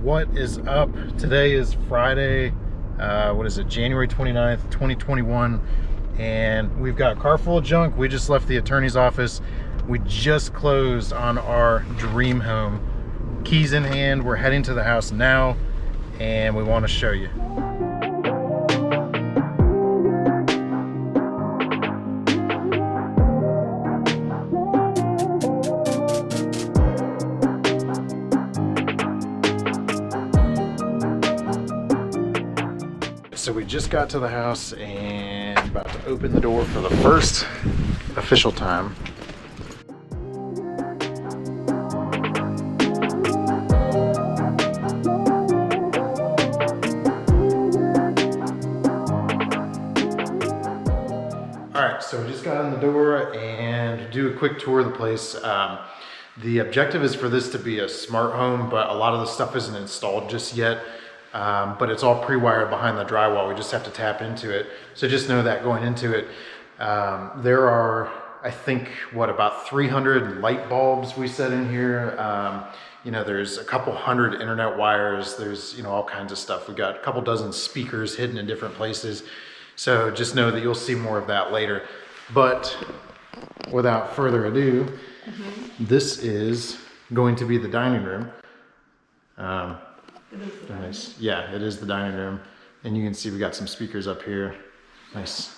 What is up? Today is Friday, what is it, January 29th, 2021, and we've got a car full of junk. We just left the attorney's office. We just closed on our dream home. Keys in hand, we're heading to the house now, and we want to show you. So we just got to the house and about to open the door for the first official time. All right, so we just got in the door and do a quick tour of the place. The objective is for this to be a smart home, but a lot of the stuff isn't installed just yet. But it's all pre-wired behind the drywall. We just have to tap into it. So just know that going into it. There are, I think, about 300 light bulbs we set in here. You know, there's a couple hundred internet wires. There's, you know, all kinds of stuff. We got a couple dozen speakers hidden in different places. So just know that you'll see more of that later. But without further ado, this is going to be the dining room. Nice. Yeah, it is the dining room. And you can see we got some speakers up here. Nice,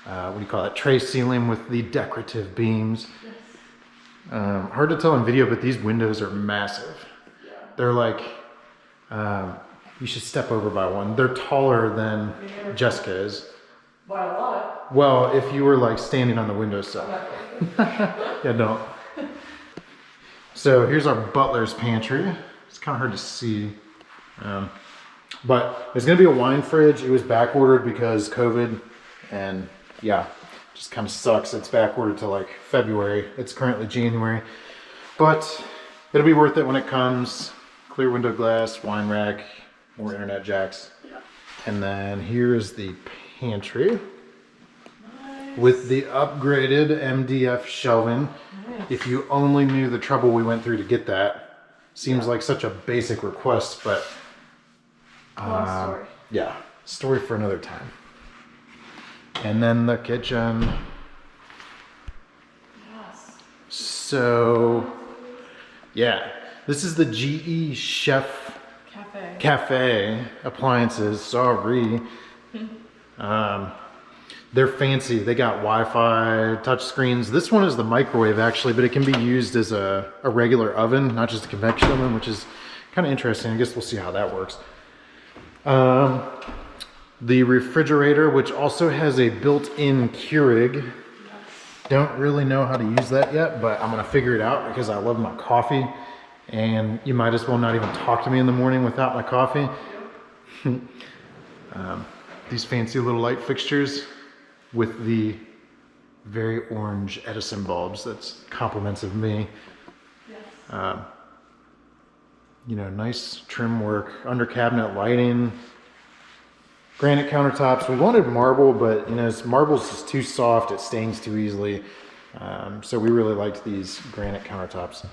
what do you call it? Tray ceiling with the decorative beams. Yes. Hard to tell in video, but these windows are massive. Yeah. They're like, you should step over by one. They're taller than Jessica is. By a lot. Well, if you were like standing on the windowsill. Yeah, don't. So here's our butler's pantry. It's kind of hard to see. But it's gonna be a wine fridge. It was back ordered because COVID, and yeah, just kind of sucks. It's back ordered to like February. It's currently January, but it'll be worth it when it comes. Clear window glass, wine rack, more internet jacks. Yeah. And then here is the pantry. Nice. With the upgraded MDF shelving. Nice. If you only knew the trouble we went through to get that. Seems like such a basic request, but story. Yeah, story for another time. And then the kitchen. Yes. So, yeah, this is the GE Chef Cafe appliances. Sorry. They're fancy. They got Wi-Fi, touch screens. This one is the microwave actually, but it can be used as a regular oven, not just a convection oven, which is kind of interesting. I guess we'll see how that works. The refrigerator, which also has a built-in Keurig. Yes. Don't really know how to use that yet, but I'm gonna figure it out because I love my coffee, and you might as well not even talk to me in the morning without my coffee. These fancy little light fixtures with the very orange Edison bulbs. That's compliments of me. Yes. You know, nice trim work, under cabinet lighting, granite countertops. We wanted marble, but you know, marble's just too soft. It stains too easily. So we really liked these granite countertops.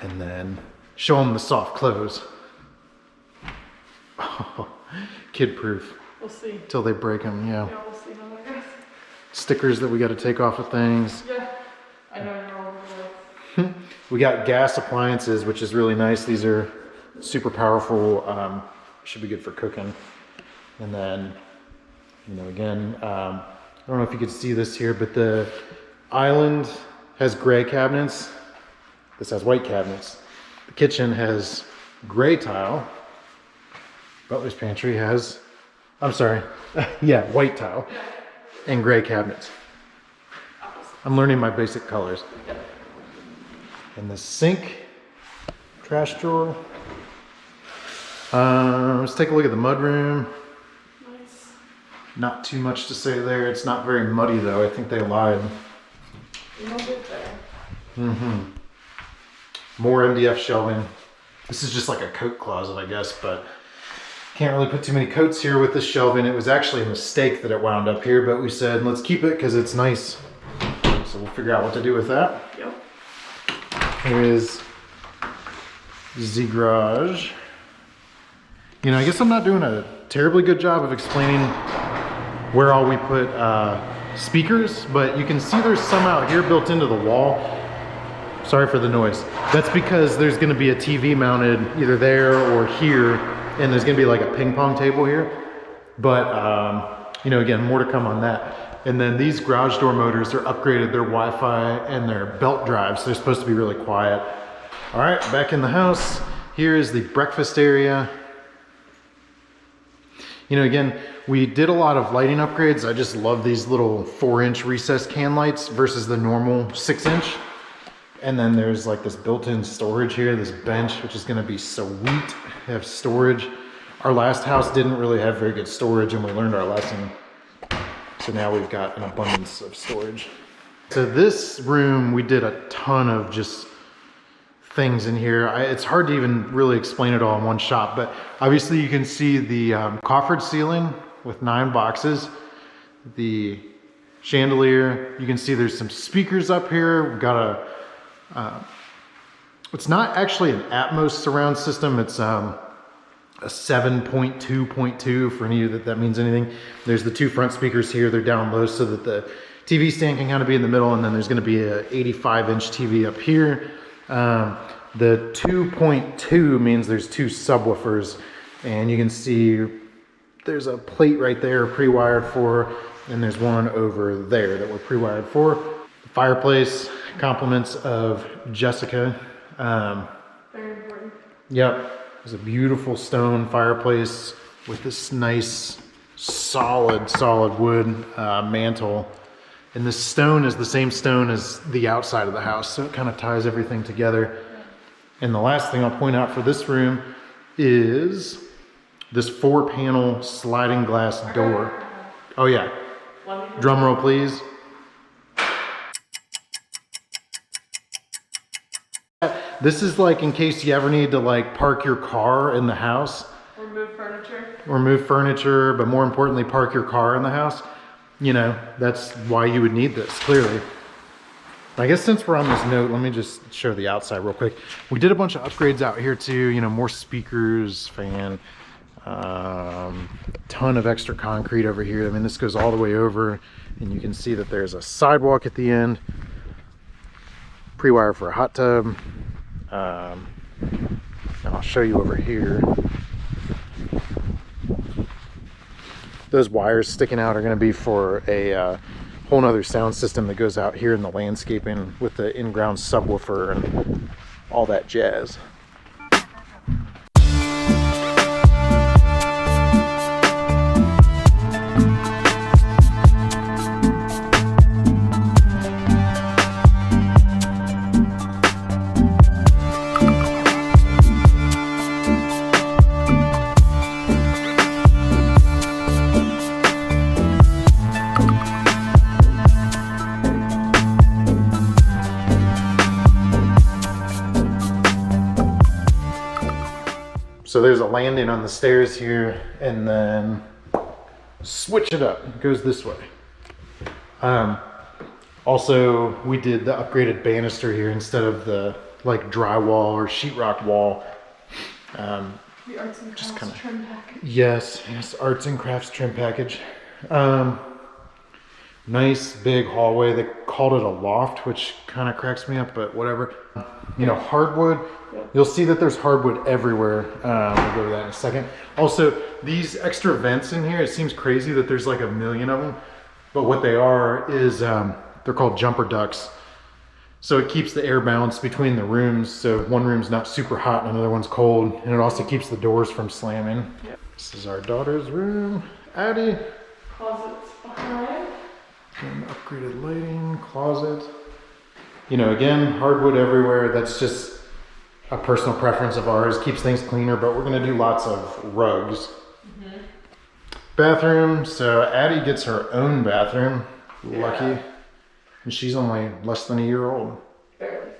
And then show them the soft close. Oh, kid proof. We'll see. Till they break them, yeah. Yeah, we'll see how that goes. Stickers that we got to take off of things. Yeah, I know you're all over the We got gas appliances, which is really nice. These are super powerful. Should be good for cooking. And then, you know, again, I don't know if you could see this here, but the island has gray cabinets. This has white cabinets. The kitchen has gray tile. Butler's pantry has, I'm sorry, yeah, white tile and gray cabinets. I'm learning my basic colors. And the sink, trash drawer. Let's take a look at the mudroom. Nice. Not too much to say there. It's not very muddy though. I think they lied. No good there. Mm-hmm. More MDF shelving. This is just like a coat closet, I guess, but can't really put too many coats here with this shelving. It was actually a mistake that it wound up here, but we said, let's keep it because it's nice. So we'll figure out what to do with that. Yep. Here is the garage. You know, I guess I'm not doing a terribly good job of explaining where all we put speakers, but you can see there's some out here built into the wall. Sorry for the noise. That's because there's gonna be a TV mounted either there or here, and there's gonna be like a ping pong table here. But, you know, again, more to come on that. And then these garage door motors, they're upgraded, they're Wi-Fi and they're belt drives. They're supposed to be really quiet. All right, back in the house. Here is the breakfast area. You know, again, we did a lot of lighting upgrades. I just love these little 4-inch recessed can lights versus the normal 6-inch. And then there's like this built-in storage here, this bench, which is gonna be sweet. We have storage. Our last house didn't really have very good storage, and we learned our lesson. So now we've got an abundance of storage. So this room, we did a ton of just things in here. It's hard to even really explain it all in one shot, but obviously you can see the coffered ceiling with 9 boxes, the chandelier. You can see there's some speakers up here. We've got it's not actually an Atmos surround system. It's a 7.2.2 for any of you that means anything. There's the 2 front speakers here. They're down low so that the TV stand can kind of be in the middle, and then there's going to be a 85-inch TV up here. The 2.2 means there's 2 subwoofers, and you can see there's a plate right there pre-wired for, and there's one over there that we're pre-wired for. The fireplace, compliments of Jessica. Very important. Yep, it's a beautiful stone fireplace with this nice solid wood mantle. And this stone is the same stone as the outside of the house, so it kind of ties everything together. And the last thing I'll point out for this room is this 4-panel sliding glass door. Oh yeah, drum roll please. This is like in case you ever need to like park your car in the house. Or move furniture. Or move furniture, but more importantly, park your car in the house. You know, that's why you would need this, clearly. I guess since we're on this note, let me just show the outside real quick. We did a bunch of upgrades out here too, you know, more speakers, fan, ton of extra concrete over here. I mean, this goes all the way over, and you can see that there's a sidewalk at the end, pre-wire for a hot tub. And I'll show you over here. Those wires sticking out are going to be for a whole nother sound system that goes out here in the landscaping with the in-ground subwoofer and all that jazz. So there's a landing on the stairs here, and then switch it up. It goes this way. Also, we did the upgraded banister here instead of the like drywall or sheetrock wall. The arts and crafts trim package. Yes, arts and crafts trim package. Nice big hallway. They called it a loft, which kind of cracks me up, but whatever. You know, hardwood. You'll see that there's hardwood everywhere. We'll go to that in a second. Also, these extra vents in here, it seems crazy that there's like a million of them, but what they are is they're called jumper ducts. So it keeps the air balance between the rooms, so one room's not super hot and another one's cold, and it also keeps the doors from slamming. Yep. This is our daughter's room. Addie. Closets behind. And upgraded lighting, closet. You know, again, hardwood everywhere. That's just a personal preference of ours. Keeps things cleaner, but we're gonna do lots of rugs. Bathroom, so Addie gets her own bathroom. Lucky. Yeah. And she's only less than a year old. Barely.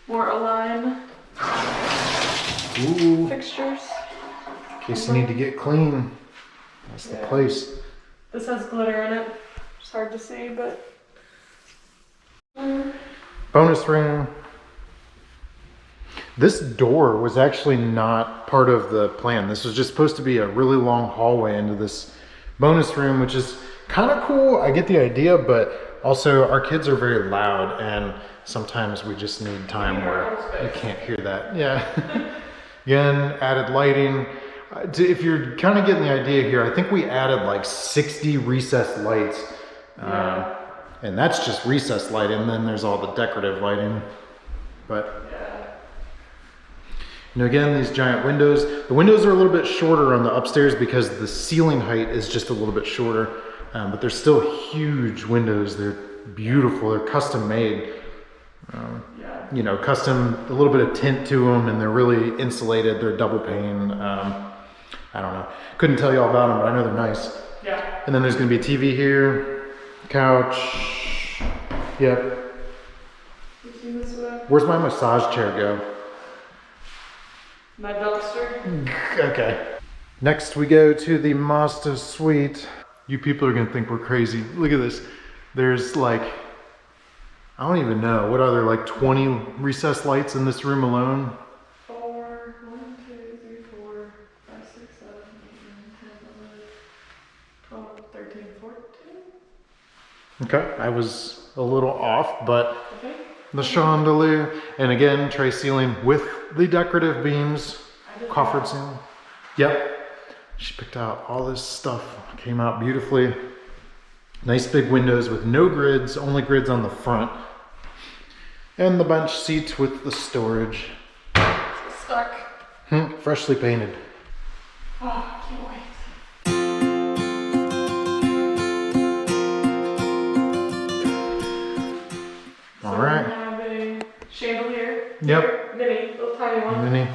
More Align Ooh, fixtures. in case you need to get clean, that's the Yeah. place. This has glitter in it. It's hard to see, but. Bonus room. This door was actually not part of the plan. This was just supposed to be a really long hallway into this bonus room, which is kind of cool. I get the idea, but also our kids are very loud and sometimes we just need time where you can't hear that. Yeah. Again, added lighting. If you're kind of getting the idea here, I think we added like 60 recessed lights. And that's just recessed lighting, and then there's all the decorative lighting. But you know, again, these giant windows. The windows are a little bit shorter on the upstairs because the ceiling height is just a little bit shorter. But they're still huge windows. They're beautiful. They're custom made. You know, custom, a little bit of tint to them, and they're really insulated. They're double pane. I don't know. Couldn't tell you all about them, but I know they're nice. Yeah. And then there's going to be a TV here, couch. Yep. You see this way? Where's my massage chair go? My dumpster. Okay. Next we go to the master suite. You people are gonna think we're crazy. Look at this. There's like, I don't even know. What are there, like 20 recessed lights in this room alone? 4, 1, 2, 3, 4, 5, 6, 7, 8, 9, 10, 11, 12, 13, 14. Okay, I was a little off, but Okay. the chandelier, and again, tray ceiling with the decorative beams, coffered ceiling. Yep. She picked out all this stuff, came out beautifully. Nice big windows with no grids, only grids on the front. And the bench seats with the storage. It's stuck. Freshly painted. Oh, I can't wait. All right. We have a chandelier. Yep. Here, mini, little tiny one. Mini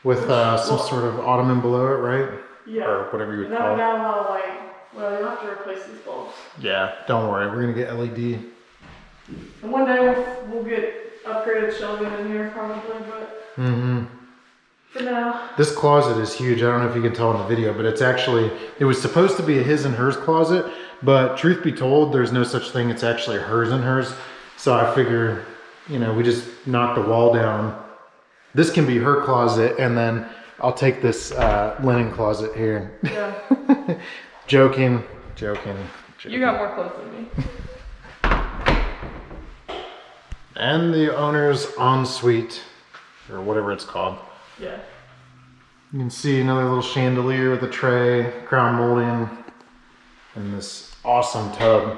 with some sort of ottoman below it, right? Yeah. Or whatever you would And call now it. we got a lot of light. Well, you'll have to replace these bulbs. Yeah, don't worry. We're gonna get LED. And one day we'll get upgraded shelving in here probably, but for now. This closet is huge. I don't know if you can tell in the video, but it's actually, it was supposed to be a his and hers closet, but truth be told, there's no such thing. It's actually hers and hers. So I figure, you know, we just knock the wall down. This can be her closet, and then I'll take this linen closet here. Yeah. Joking. You got more clothes than me. And the owner's ensuite, or whatever it's called. Yeah. You can see another little chandelier with a tray, crown molding, and this awesome tub.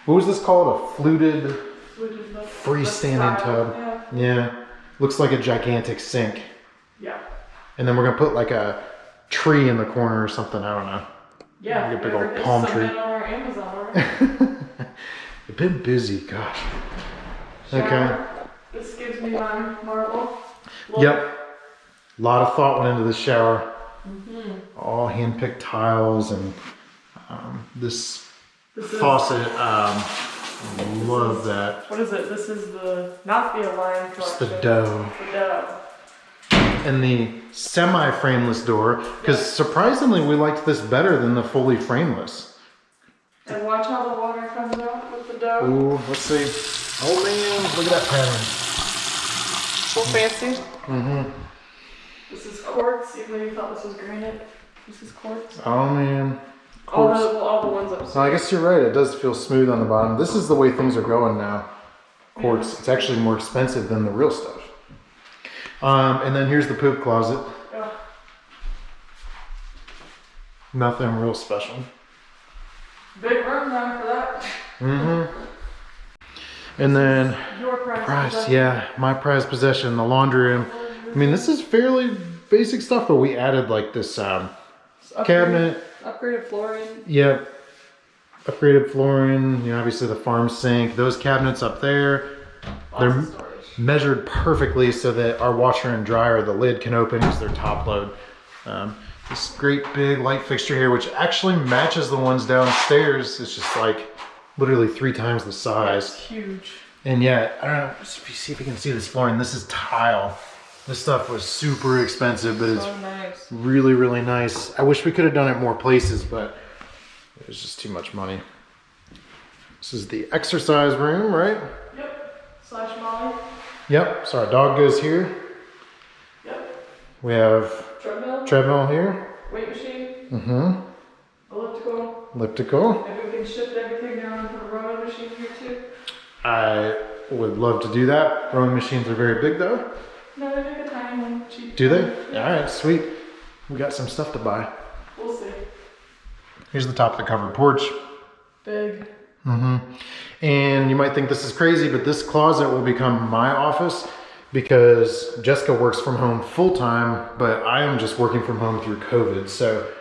What was this called? A fluted freestanding tub. Yeah. Looks like a gigantic sink. Yeah. And then we're gonna put like a tree in the corner or something. I don't know. Yeah. Like a big old palm tree. On our Amazon order. We've been busy, gosh. Shower. Okay. This gives me my marble. Look. Yep. A lot of thought went into the shower. All hand-picked tiles and this faucet. Love that. What is it? This is not the Align collection. It's the dough. The dough. And the semi-frameless door, because surprisingly we liked this better than the fully frameless. And watch how the water comes out with the dough. Ooh, let's see. Oh man, look at that pattern. So fancy. This is quartz, even though you thought this was granite. This is quartz. Oh man. All the ones upstairs. So I guess you're right, it does feel smooth on the bottom. This is the way things are going now. Quartz, it's actually more expensive than the real stuff. And then here's the poop closet. Yeah. Nothing real special. Big room now for that. And then Your prize, possession. yeah, my prized possession, the laundry room. I mean, this is fairly basic stuff, but we added like this cabinet. Upgraded flooring. Yep. Upgraded flooring, you know, obviously the farm sink, those cabinets up there. Lots of storage. Measured perfectly so that our washer and dryer, the lid can open because they're top load. This great big light fixture here, which actually matches the ones downstairs. It's just like literally 3 times the size. It's huge. And yet, I don't know, if you see if you can see this flooring, this is tile. This stuff was super expensive, but it's So nice. really, really nice. I wish we could have done it more places, but it was just too much money. This is the exercise room, right? Yep. / Molly. Yep, so our dog goes here. We have treadmill here. weight machine, Mm-hmm. elliptical. Elliptical. Maybe we can shift everything down and put a rowing machine here too. I would love to do that. Rowing machines are very big though. No, they make a tiny one, cheap. Do they? All right, sweet. We got some stuff to buy. We'll see. Here's the top of the covered porch. Big. Mm-hmm. And you might think this is crazy, but this closet will become my office because Jessica works from home full time, but I am just working from home through COVID. So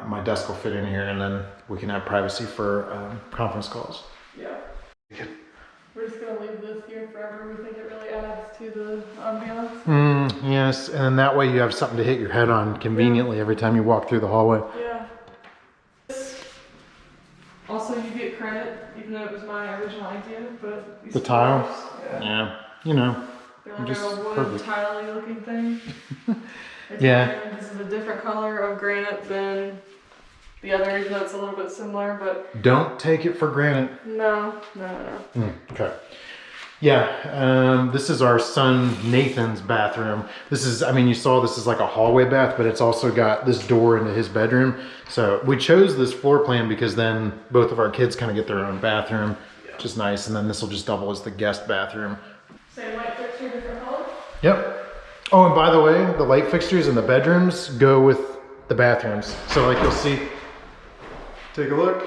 my desk will fit in here and then we can have privacy for conference calls. Yeah. We're just gonna leave this here forever. We think it really adds to the ambiance. Yes, and then that way you have something to hit your head on conveniently every time you walk through the hallway. Yeah. Also, you get credit, even though it was my original idea, but these The tile? floors, Yeah, you know. they're like Just a wood perfect. tile-y looking thing. It's Yeah. like, this is a different color of granite than the other, even though it's a little bit similar, but Don't take it for granted. no. Okay. Yeah, this is our son Nathan's bathroom. This is, I mean, you saw this is like a hallway bath, but it's also got this door into his bedroom. So we chose this floor plan because then both of our kids kind of get their own bathroom, which is nice. And then this will just double as the guest bathroom. Same light fixture, different color? Yep. Oh, and by the way, the light fixtures in the bedrooms go with the bathrooms. So like you'll see, take a look.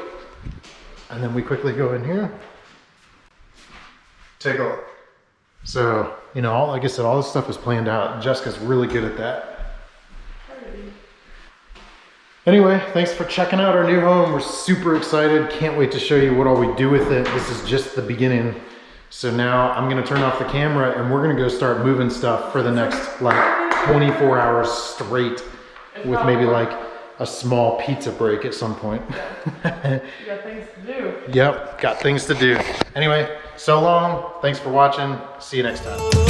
And then we quickly go in here. Take a look. So, you know, like I said, all this stuff is planned out. Jessica's really good at that. Anyway, thanks for checking out our new home. We're super excited. Can't wait to show you what all we do with it. This is just the beginning. So now I'm gonna turn off the camera and we're gonna go start moving stuff for the next like 24 hours straight with maybe like a small pizza break at some point. You got things to do. Yep, got things to do. Anyway, so long. Thanks for watching. See you next time.